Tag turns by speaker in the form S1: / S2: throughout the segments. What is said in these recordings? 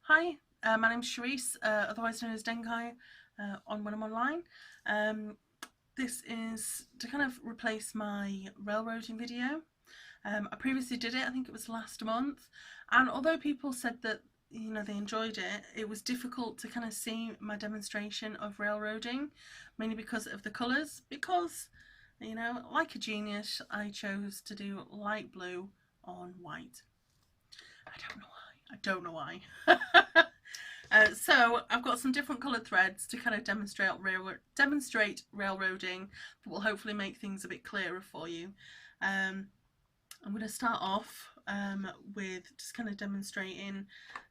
S1: Hi, my name's Charisse, otherwise known as Denkai on when I'm online. This is to kind of replace my railroading video. I previously did it, I think it was last month, and although people said that they enjoyed it, it was difficult to kind of see my demonstration of railroading, mainly because of the colours. Because like a genius, I chose to do light blue on white. I don't know why. I don't know why. So I've got some different coloured threads to kind of demonstrate railroading that will hopefully make things a bit clearer for you. I'm going to start off with just kind of demonstrating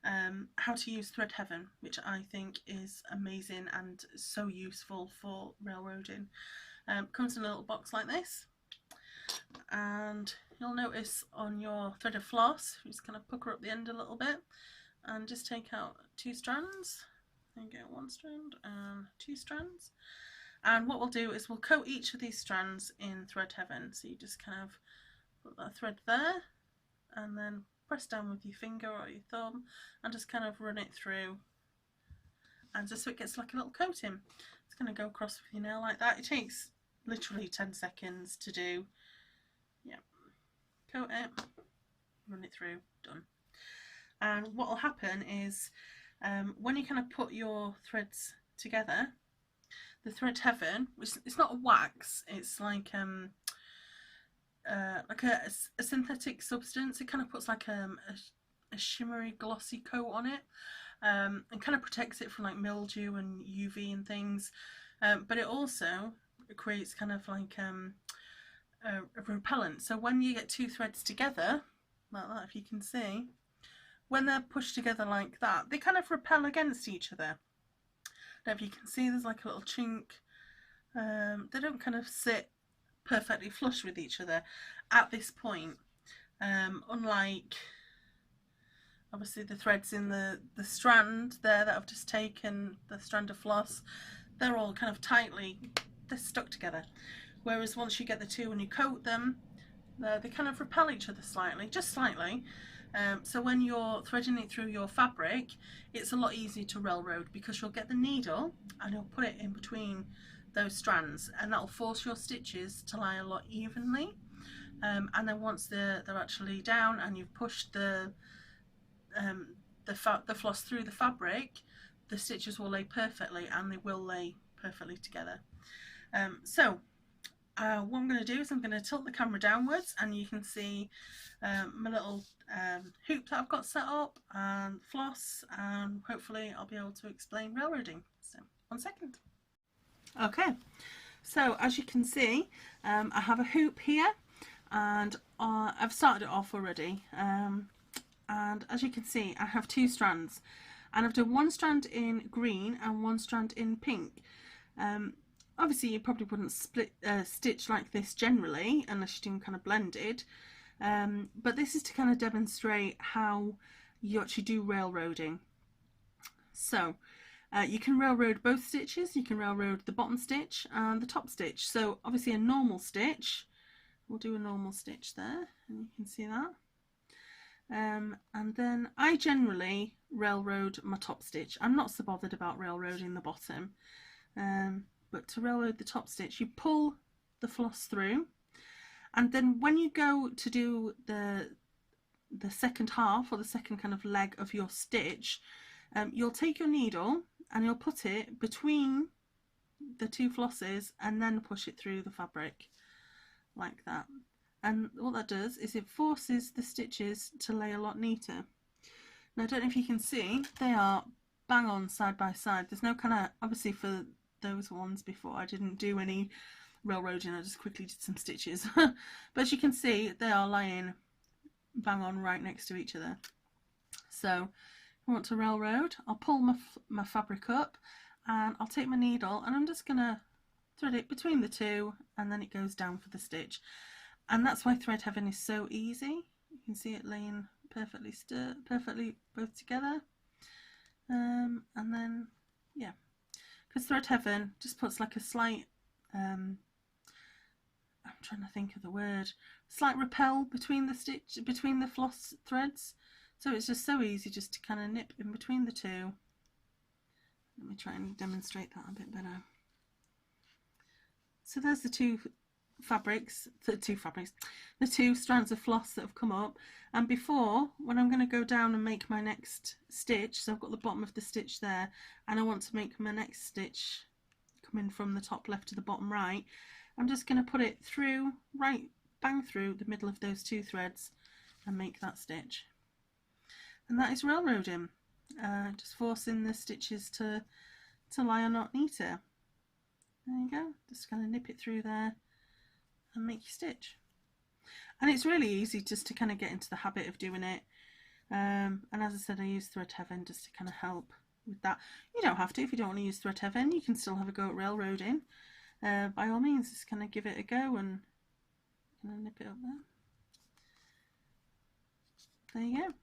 S1: how to use Thread Heaven, which I think is amazing and so useful for railroading. Comes in a little box like this, and you'll notice on your threaded floss, you just kind of pucker up the end a little bit and just take out 2 strands and get 1 strand and 2 strands. And what we'll do is we'll coat each of these strands in Thread Heaven. So you just kind of put that thread there and then press down with your finger or your thumb and just kind of run it through, and just so it gets like a little coating. It's going to go across with your nail like that. It takes literally 10 seconds to do. Yeah, coat it, run it through, done. And what will happen is when you kind of put your threads together, the Thread Heaven, which it's not a wax, it's like a synthetic substance. It kind of puts like a shimmery glossy coat on it, and kind of protects it from like mildew and UV and things, but it also creates kind of like a repellent. So when you get 2 threads together like that, if you can see, when they're pushed together like that, they kind of repel against each other. Now if you can see, there's like a little chink. They don't kind of sit perfectly flush with each other at this point, unlike obviously the threads in the strand there that I've just taken, the strand of floss, they're all kind of they're stuck together. Whereas once you get the 2 and you coat them, they kind of repel each other slightly, just slightly. So when you're threading it through your fabric, it's a lot easier to railroad, because you'll get the needle and you'll put it in between those strands, and that'll force your stitches to lie a lot evenly. And then once they're actually down and you've pushed the floss through the fabric, the stitches will lay perfectly, and they will lay perfectly together. What I'm going to do is I'm going to tilt the camera downwards, and you can see my little hoop that I've got set up and floss, and hopefully I'll be able to explain railroading. So 1 second. Okay, so as you can see, I have a hoop here, and I've started it off already, and as you can see, I have 2 strands, and I've done 1 strand in green and 1 strand in pink. Obviously you probably wouldn't stitch like this generally unless you're doing kind of blended, but this is to kind of demonstrate how you actually do railroading. So you can railroad both stitches. You can railroad the bottom stitch and the top stitch. So obviously a normal stitch, we'll do a normal stitch there, and you can see that. And then I generally railroad my top stitch. I'm not so bothered about railroading the bottom. But to railroad the top stitch, you pull the floss through, and then when you go to do the second half, or the second kind of leg of your stitch, you'll take your needle and you'll put it between the 2 flosses and then push it through the fabric like that. And what that does is it forces the stitches to lay a lot neater. Now I don't know if you can see, they are bang on side by side. There's no kind of, obviously for those ones before I didn't do any railroading, I just quickly did some stitches. But as you can see, they are lying bang on right next to each other. So if I want to railroad, I'll pull my fabric up, and I'll take my needle and I'm just gonna thread it between the 2, and then it goes down for the stitch. And that's why Thread Heaven is so easy. You can see it laying perfectly both together. And then yeah, because Thread Heaven just puts like a slight I'm trying to think of the word, slight repel between the floss threads, So it's just so easy just to kind of nip in between the two. Let me try and demonstrate that a bit better. So there's the two strands of floss that have come up, and before, when I'm going to go down and make my next stitch, so I've got the bottom of the stitch there, and I want to make my next stitch coming from the top left to the bottom right, I'm just going to put it through, right bang through the middle of those two threads and make that stitch. And that is railroading, just forcing the stitches to lie a knot neater. There you go, just kind of nip it through there and make your stitch. And it's really easy just to kind of get into the habit of doing it. And as I said, I use thread heaven just to kind of help with that. You don't have to if you don't want to use thread heaven. You can still have a go at railroading. By all means, just kind of give it a go and kind of nip it up there. There you go.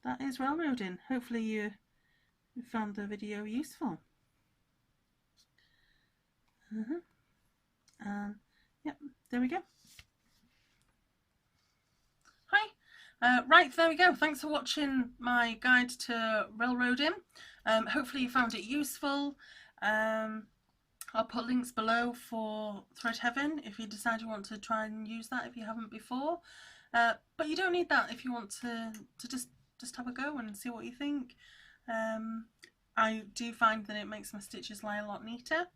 S1: That is railroading. Hopefully you found the video useful. Yep, there we go. Hi. Right, there we go. Thanks for watching my guide to railroading. Hopefully you found it useful. I'll put links below for thread heaven if you decide you want to try and use that if you haven't before. But you don't need that if you want to just have a go and see what you think. I do find that it makes my stitches lie a lot neater.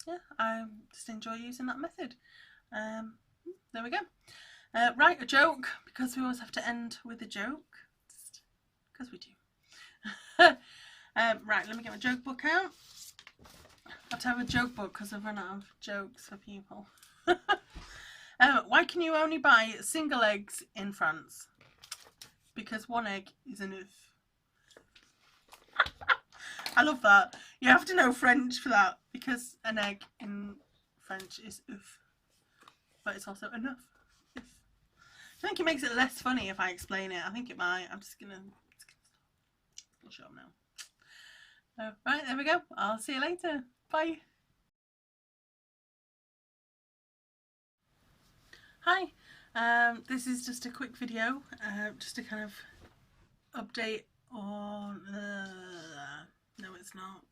S1: Yeah, I just enjoy using that method. There we go. Right, a joke, because we always have to end with a joke, because we do. Right, let me get my joke book out. I have to have a joke book because I've run out of jokes for people. Why can you only buy single eggs in France? Because one egg is an œuf. I love that. You have to know French for that, because an egg in French is œuf, but it's also enough. I think it makes it less funny if I explain it. I think it might. I'm just gonna show them now. Right, there we go. I'll see you later. Bye. Hi. This is just a quick video, just to kind of update on. No, it's not.